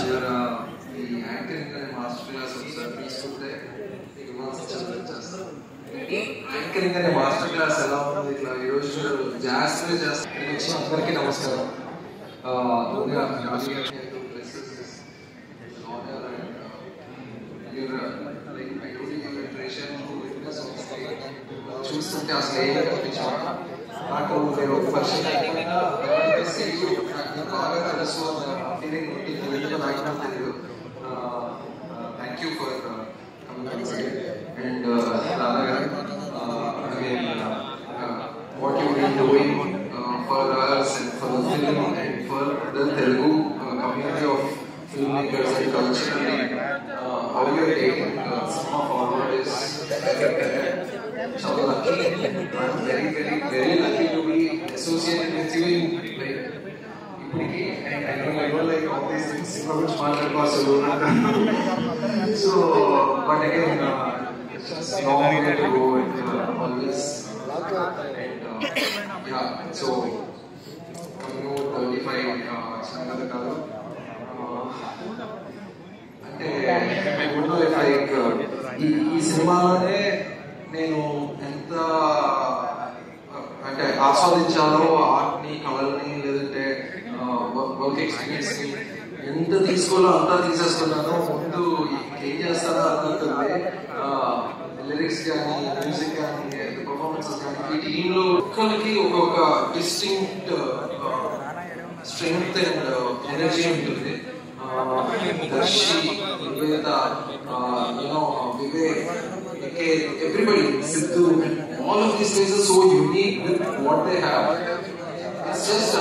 చివర ఈ యాంకరింగ్ అనే మాస్టర్ క్లాస్ ఒకసారి తీసుకుంటే మీకు మనసు చేస్తాను. యాంకరింగ్ అనే మాస్టర్ క్లాస్ ఎలా ఉంది, ఇట్లా ఈరోజు జాస్ చేస్తాను. అందరికీ నమస్కారం. చూస్తుంటే అసలు ఏం కనిపించాను నాకు. నేను ఫస్ట్ బాగా తెలుసు ఫీలింగ్ ఎందుకు నాకు తెలియదు. Thank you for and what you've been doing for us and for the film and for the Telugu community of filmmakers and culturally how you're taking cinema forward is so lucky. I'm very lucky to be associated with you in like Ipudiki, and I know like all these things which matter possible. So but again it's just long way to go with all this. And yeah, so coming over 35 సంగతి కాదు అంటే I don't know if like ఈ సినిమాలోనే నేను ఎంత అంటే ఆస్వాదించాలో ఆర్ట్ని, కళల్ని, లేదంటే వర్క్ ఎక్స్పీరియన్స్ ని ఎంత తీసుకోవాలో అంతా తీసేస్తున్నాను. ముందు ఏం చేస్తానో అర్థమవుతుంది. లిరిక్స్ కానీ, మ్యూజిక్ కానీ, పర్ఫార్మెన్సెస్ కానీ, ఈ టీంలో ఒక్కరికి ఒక్కొక్క డిస్టింక్ట్ స్ట్రెంగ్త్ అండ్ ఎనర్జీ ఉంటుంది. Darsi, Niveda, Vivek, everybody, Sidhu, all of these guys are so unique with what they have. It's just